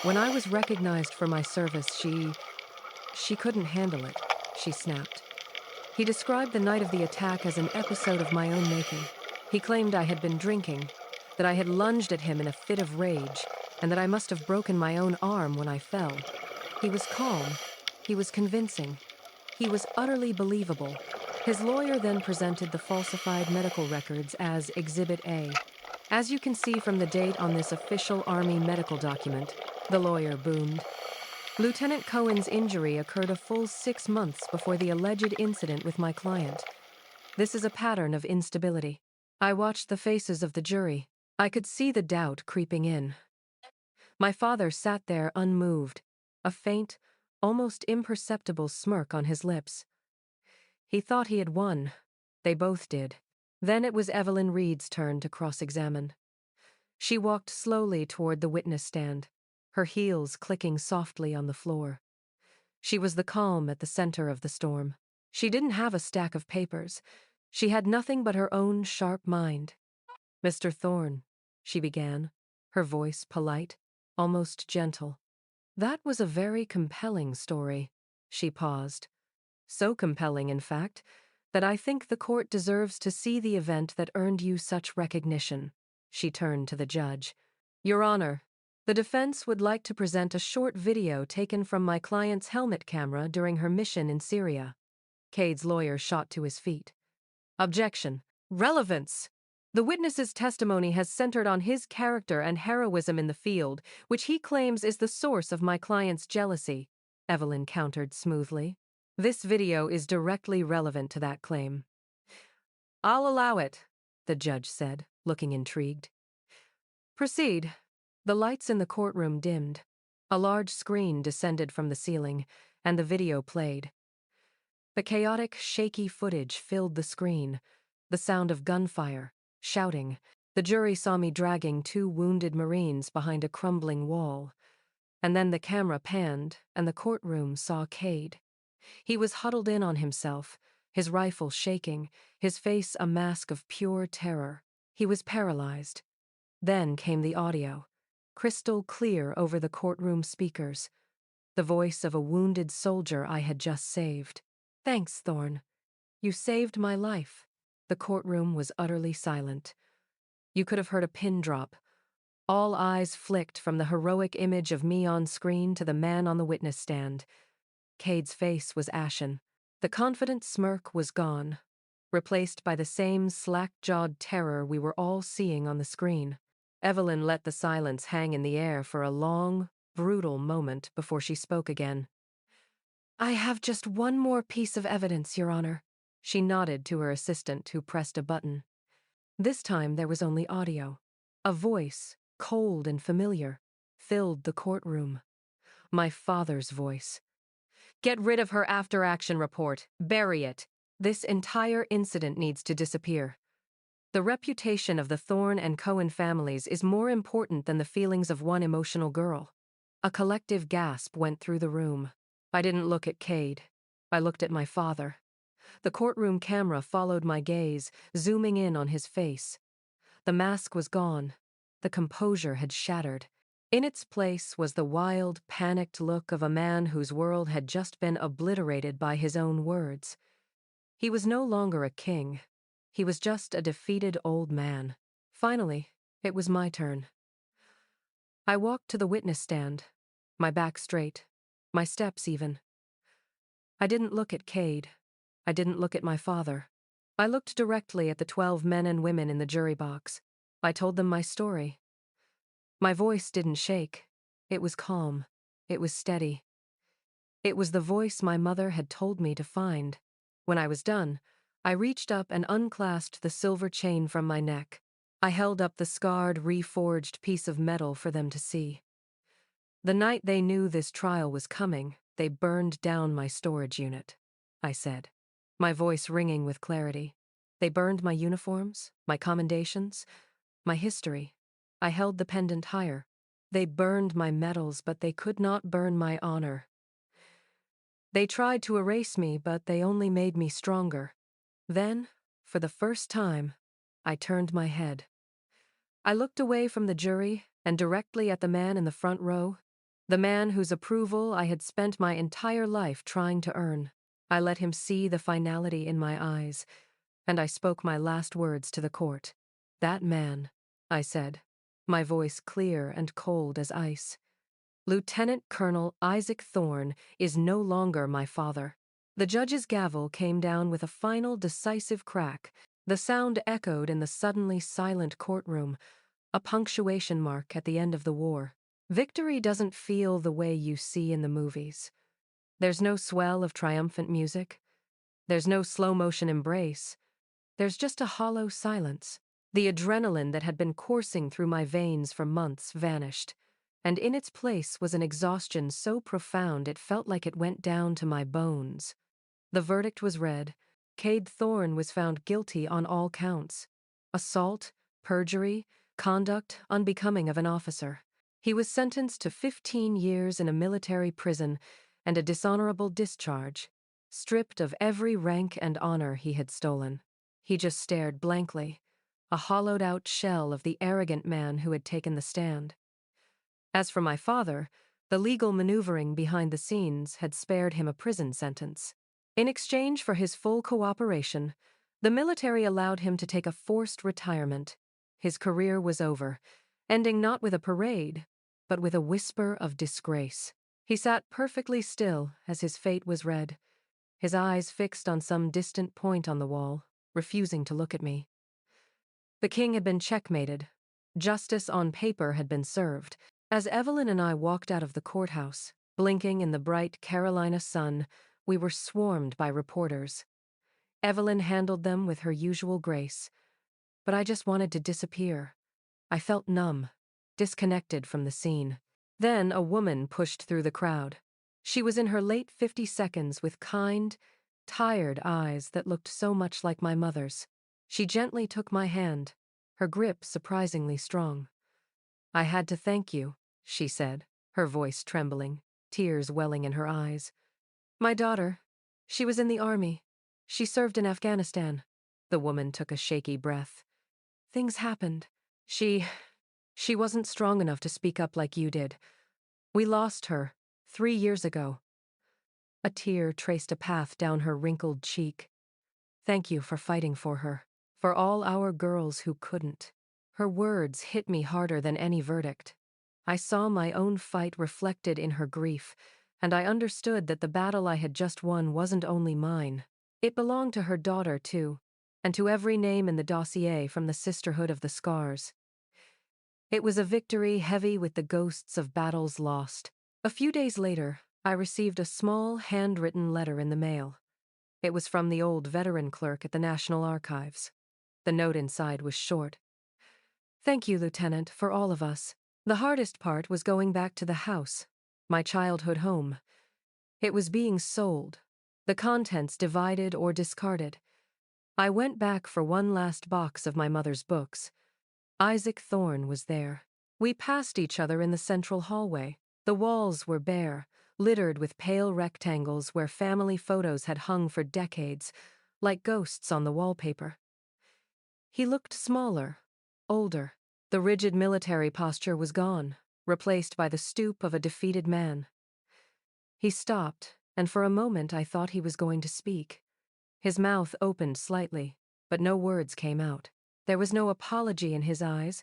"When I was recognized for my service, she couldn't handle it," she snapped. He described the night of the attack as an episode of my own making. He claimed I had been drinking, that I had lunged at him in a fit of rage, and that I must have broken my own arm when I fell. He was calm. He was convincing. He was utterly believable. His lawyer then presented the falsified medical records as Exhibit A. As you can see from the date on this official Army medical document, the lawyer boomed. Lieutenant Cohen's injury occurred a full 6 months before the alleged incident with my client. This is a pattern of instability. I watched the faces of the jury. I could see the doubt creeping in. My father sat there unmoved, a faint, almost imperceptible smirk on his lips. He thought he had won. They both did. Then it was Evelyn Reed's turn to cross-examine. She walked slowly toward the witness stand, her heels clicking softly on the floor. She was the calm at the center of the storm. She didn't have a stack of papers. She had nothing but her own sharp mind. "Mr. Thorne," she began, her voice polite, almost gentle. "That was a very compelling story." She paused. "So compelling, in fact, that I think the court deserves to see the event that earned you such recognition." She turned to the judge. "Your Honor, the defense would like to present a short video taken from my client's helmet camera during her mission in Syria." Cade's lawyer shot to his feet. "Objection. Relevance. The witness's testimony has centered on his character and heroism in the field, which he claims is the source of my client's jealousy," Evelyn countered smoothly. "This video is directly relevant to that claim." "I'll allow it," the judge said, looking intrigued. "Proceed." The lights in the courtroom dimmed. A large screen descended from the ceiling, and the video played. The chaotic, shaky footage filled the screen, the sound of gunfire, shouting. The jury saw me dragging 2 wounded Marines behind a crumbling wall. And then the camera panned, and the courtroom saw Cade. He was huddled in on himself, his rifle shaking, his face a mask of pure terror. He was paralyzed. Then came the audio, crystal clear over the courtroom speakers, the voice of a wounded soldier I had just saved. "Thanks, Thorne. You saved my life." The courtroom was utterly silent. You could have heard a pin drop. All eyes flicked from the heroic image of me on screen to the man on the witness stand. Cade's face was ashen. The confident smirk was gone, replaced by the same slack-jawed terror we were all seeing on the screen. Evelyn let the silence hang in the air for a long, brutal moment before she spoke again. "I have just one more piece of evidence, Your Honor." She nodded to her assistant, who pressed a button. This time there was only audio. A voice, cold and familiar, filled the courtroom. My father's voice. "Get rid of her after-action report. Bury it. This entire incident needs to disappear. The reputation of the Thorne and Cohen families is more important than the feelings of one emotional girl." A collective gasp went through the room. I didn't look at Cade. I looked at my father. The courtroom camera followed my gaze, zooming in on his face. The mask was gone. The composure had shattered. In its place was the wild, panicked look of a man whose world had just been obliterated by his own words. He was no longer a king. He was just a defeated old man. Finally, it was my turn. I walked to the witness stand, my back straight, my steps even. I didn't look at Cade. I didn't look at my father. I looked directly at the 12 men and women in the jury box. I told them my story. My voice didn't shake. It was calm. It was steady. It was the voice my mother had told me to find. When I was done, I reached up and unclasped the silver chain from my neck. I held up the scarred, reforged piece of metal for them to see. "The night they knew this trial was coming, they burned down my storage unit," I said, my voice ringing with clarity. "They burned my uniforms, my commendations, my history. I held the pendant higher. They burned my medals, but they could not burn my honor. They tried to erase me, but they only made me stronger." Then, for the first time, I turned my head. I looked away from the jury and directly at the man in the front row, the man whose approval I had spent my entire life trying to earn. I let him see the finality in my eyes, and I spoke my last words to the court. "That man," I said, my voice clear and cold as ice. Lieutenant Colonel Isaac Thorne is no longer my father. The judge's gavel came down with a final decisive crack. The sound echoed in the suddenly silent courtroom, a punctuation mark at the end of the war. Victory doesn't feel the way you see in the movies. There's no swell of triumphant music. There's no slow-motion embrace. There's just a hollow silence. The adrenaline that had been coursing through my veins for months vanished, and in its place was an exhaustion so profound it felt like it went down to my bones. The verdict was read. Cade Thorne was found guilty on all counts: assault, perjury, conduct unbecoming of an officer. He was sentenced to 15 years in a military prison and a dishonorable discharge, stripped of every rank and honor he had stolen. He just stared blankly, a hollowed-out shell of the arrogant man who had taken the stand. As for my father, the legal maneuvering behind the scenes had spared him a prison sentence. In exchange for his full cooperation, the military allowed him to take a forced retirement. His career was over, ending not with a parade, but with a whisper of disgrace. He sat perfectly still as his fate was read, his eyes fixed on some distant point on the wall, refusing to look at me. The king had been checkmated. Justice on paper had been served. As Evelyn and I walked out of the courthouse, blinking in the bright Carolina sun, we were swarmed by reporters. Evelyn handled them with her usual grace, but I just wanted to disappear. I felt numb, disconnected from the scene. Then a woman pushed through the crowd. She was in her late 52s with kind, tired eyes that looked so much like my mother's. She gently took my hand, her grip surprisingly strong. "I had to thank you," she said, her voice trembling, tears welling in her eyes. "My daughter, she was in the army. She served in Afghanistan." The woman took a shaky breath. "Things happened. She wasn't strong enough to speak up like you did. We lost her 3 years ago." A tear traced a path down her wrinkled cheek. "Thank you for fighting for her, for all our girls who couldn't." Her words hit me harder than any verdict. I saw my own fight reflected in her grief, and I understood that the battle I had just won wasn't only mine. It belonged to her daughter, too, and to every name in the dossier from the Sisterhood of the Scars. It was a victory heavy with the ghosts of battles lost. A few days later, I received a small, handwritten letter in the mail. It was from the old veteran clerk at the National Archives. The note inside was short. "Thank you, Lieutenant, for all of us. The hardest part was going back to the house, my childhood home. It was being sold, the contents divided or discarded. I went back for one last box of my mother's books. Isaac Thorne was there. We passed each other in the central hallway. The walls were bare, littered with pale rectangles where family photos had hung for decades, like ghosts on the wallpaper. He looked smaller, older. The rigid military posture was gone, replaced by the stoop of a defeated man. He stopped, and for a moment I thought he was going to speak. His mouth opened slightly, but no words came out. There was no apology in his eyes,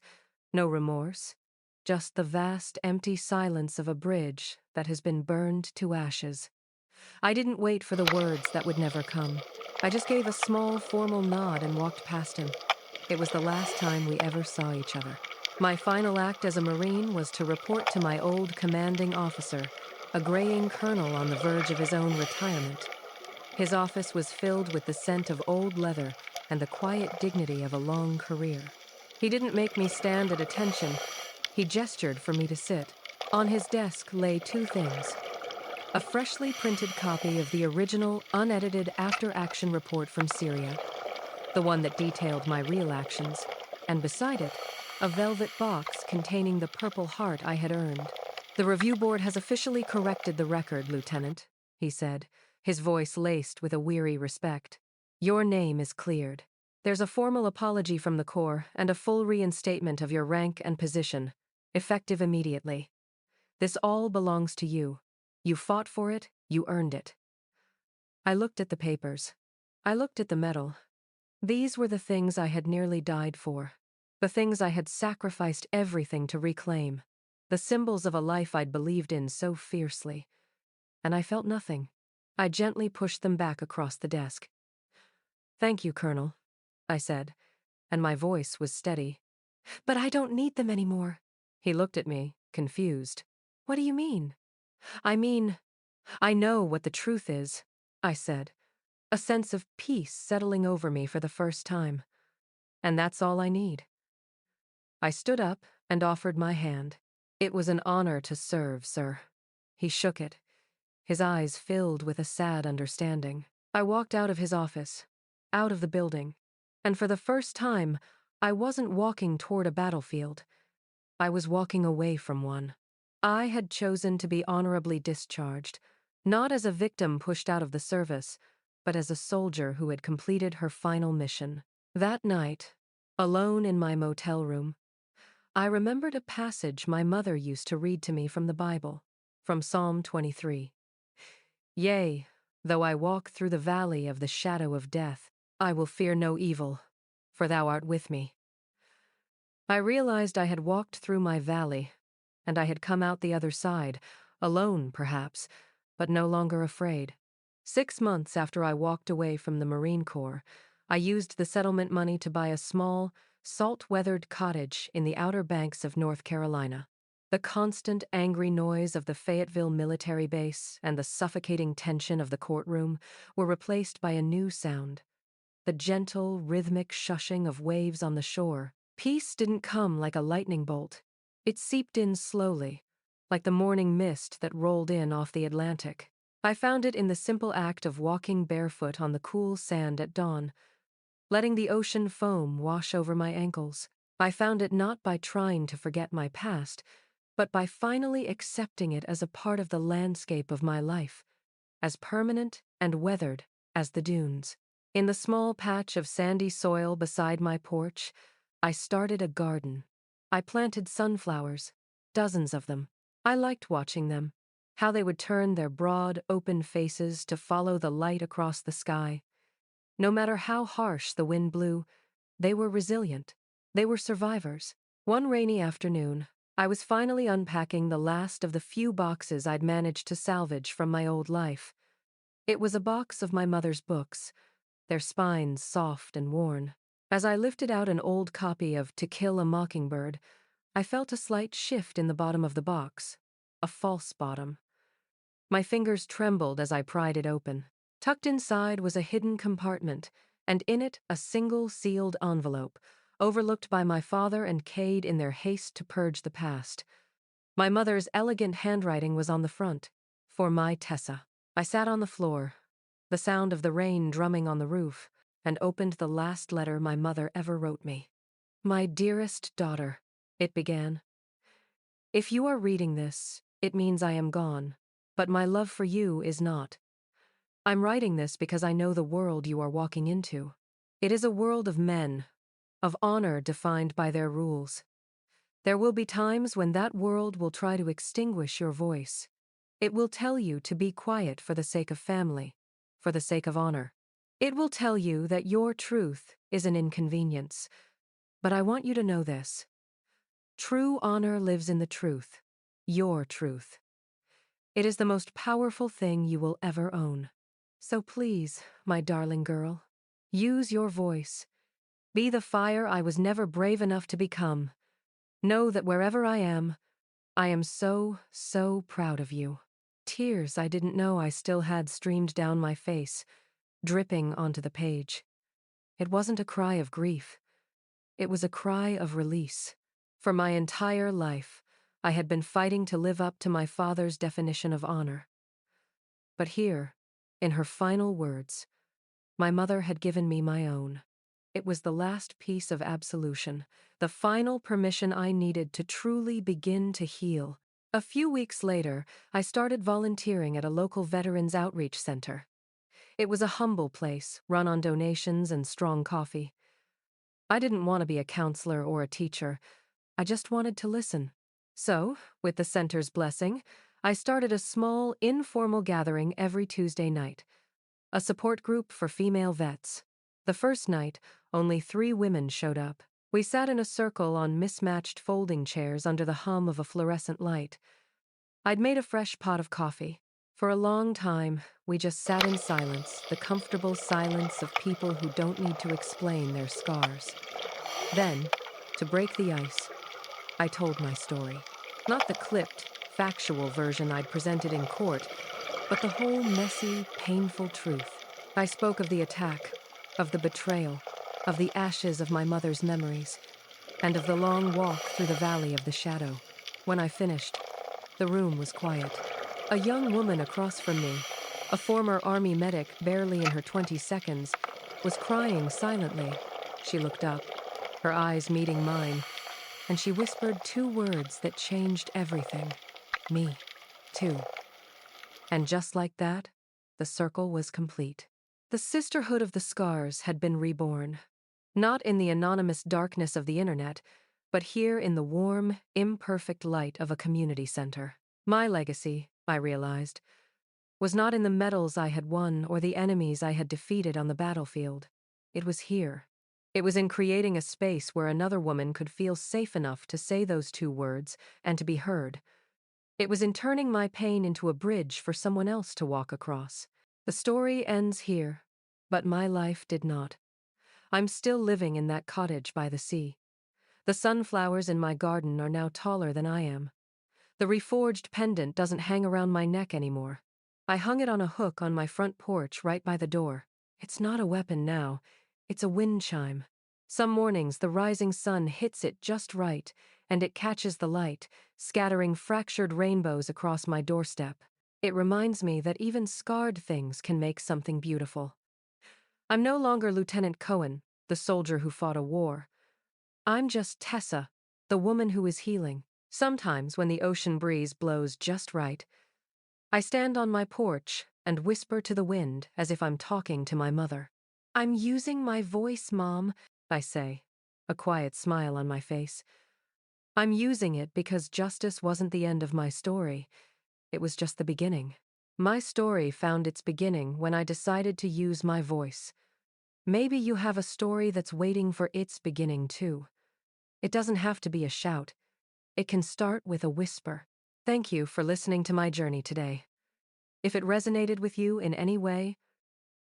no remorse, just the vast, empty silence of a bridge that has been burned to ashes. I didn't wait for the words that would never come. I just gave a small, formal nod and walked past him. It was the last time we ever saw each other. My final act as a Marine was to report to my old commanding officer, a graying colonel on the verge of his own retirement. His office was filled with the scent of old leather and the quiet dignity of a long career. He didn't make me stand at attention. He gestured for me to sit. On his desk lay two things: a freshly printed copy of the original, unedited after-action report from Syria, the one that detailed my real actions, and beside it, a velvet box containing the Purple Heart I had earned. "The review board has officially corrected the record, Lieutenant," he said, his voice laced with a weary respect. "Your name is cleared. There's a formal apology from the Corps and a full reinstatement of your rank and position, effective immediately. This all belongs to you. You fought for it, you earned it." I looked at the papers. I looked at the medal. These were the things I had nearly died for. The things I had sacrificed everything to reclaim. The symbols of a life I'd believed in so fiercely. And I felt nothing. I gently pushed them back across the desk. "Thank you, Colonel," I said, and my voice was steady. "But I don't need them anymore." He looked at me, confused. "What do you mean?" "I mean, I know what the truth is," I said, a sense of peace settling over me for the first time. "And that's all I need." I stood up and offered my hand. "It was an honor to serve, sir." He shook it, his eyes filled with a sad understanding. I walked out of his office, out of the building, and for the first time, I wasn't walking toward a battlefield. I was walking away from one. I had chosen to be honorably discharged, not as a victim pushed out of the service, but as a soldier who had completed her final mission. That night, alone in my motel room, I remembered a passage my mother used to read to me from the Bible, from Psalm 23. "Yea, though I walk through the valley of the shadow of death, I will fear no evil, for thou art with me." I realized I had walked through my valley, and I had come out the other side, alone perhaps, but no longer afraid. 6 months after I walked away from the Marine Corps, I used the settlement money to buy a small, salt-weathered cottage in the Outer Banks of North Carolina. The constant angry noise of the Fayetteville military base and the suffocating tension of the courtroom were replaced by a new sound: the gentle, rhythmic shushing of waves on the shore. Peace didn't come like a lightning bolt. It seeped in slowly, like the morning mist that rolled in off the Atlantic. I found it in the simple act of walking barefoot on the cool sand at dawn, letting the ocean foam wash over my ankles. I found it not by trying to forget my past, but by finally accepting it as a part of the landscape of my life, as permanent and weathered as the dunes. In the small patch of sandy soil beside my porch, I started a garden. I planted sunflowers, dozens of them. I liked watching them, how they would turn their broad, open faces to follow the light across the sky. No matter how harsh the wind blew, they were resilient. They were survivors. One rainy afternoon, I was finally unpacking the last of the few boxes I'd managed to salvage from my old life. It was a box of my mother's books, their spines soft and worn. As I lifted out an old copy of To Kill a Mockingbird, I felt a slight shift in the bottom of the box, a false bottom. My fingers trembled as I pried it open. Tucked inside was a hidden compartment, and in it a single sealed envelope, overlooked by my father and Cade in their haste to purge the past. My mother's elegant handwriting was on the front, "For my Tessa." I sat on the floor, the sound of the rain drumming on the roof, and opened the last letter my mother ever wrote me. "My dearest daughter," it began. "If you are reading this, it means I am gone, but my love for you is not. I'm writing this because I know the world you are walking into. It is a world of men, of honor defined by their rules. There will be times when that world will try to extinguish your voice. It will tell you to be quiet for the sake of family, for the sake of honor. It will tell you that your truth is an inconvenience. But I want you to know this. True honor lives in the truth, your truth. It is the most powerful thing you will ever own. So please, my darling girl, use your voice. Be the fire I was never brave enough to become. Know that wherever I am so, so proud of you." Tears I didn't know I still had streamed down my face, dripping onto the page. It wasn't a cry of grief. It was a cry of release. For my entire life, I had been fighting to live up to my father's definition of honor. But here, in her final words, my mother had given me my own. It was the last piece of absolution, the final permission I needed to truly begin to heal. A few weeks later, I started volunteering at a local veterans outreach center. It was a humble place, run on donations and strong coffee. I didn't want to be a counselor or a teacher. I just wanted to listen. So, with the center's blessing, I started a small, informal gathering every Tuesday night, a support group for female vets. The first night, only 3 women showed up. We sat in a circle on mismatched folding chairs under the hum of a fluorescent light. I'd made a fresh pot of coffee. For a long time, we just sat in silence, the comfortable silence of people who don't need to explain their scars. Then, to break the ice, I told my story. Not the clipped, factual version I'd presented in court, but the whole messy, painful truth. I spoke of the attack, of the betrayal, of the ashes of my mother's memories, and of the long walk through the valley of the shadow. When I finished, the room was quiet. A young woman across from me, a former army medic barely in her 20 seconds, was crying silently. She looked up, her eyes meeting mine, and she whispered two words that changed everything. Me, too. And just like that, the circle was complete. The Sisterhood of the Scars had been reborn. Not in the anonymous darkness of the internet, but here in the warm, imperfect light of a community center. My legacy, I realized, was not in the medals I had won or the enemies I had defeated on the battlefield. It was here. It was in creating a space where another woman could feel safe enough to say those two words and to be heard. It was in turning my pain into a bridge for someone else to walk across. The story ends here, but my life did not. I'm still living in that cottage by the sea. The sunflowers in my garden are now taller than I am. The reforged pendant doesn't hang around my neck anymore. I hung it on a hook on my front porch right by the door. It's not a weapon now. It's a wind chime. Some mornings the rising sun hits it just right, and it catches the light, scattering fractured rainbows across my doorstep. It reminds me that even scarred things can make something beautiful. I'm no longer Lieutenant Cohen, the soldier who fought a war. I'm just Tessa, the woman who is healing. Sometimes, when the ocean breeze blows just right, I stand on my porch and whisper to the wind as if I'm talking to my mother. "I'm using my voice, Mom," I say, a quiet smile on my face. I'm using it because justice wasn't the end of my story. It was just the beginning. My story found its beginning when I decided to use my voice. Maybe you have a story that's waiting for its beginning, too. It doesn't have to be a shout. It can start with a whisper. Thank you for listening to my journey today. If it resonated with you in any way,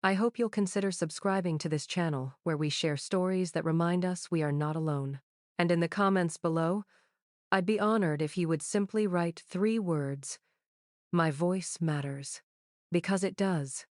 I hope you'll consider subscribing to this channel where we share stories that remind us we are not alone. And in the comments below, I'd be honored if you would simply write 3 words: "My voice matters." Because it does.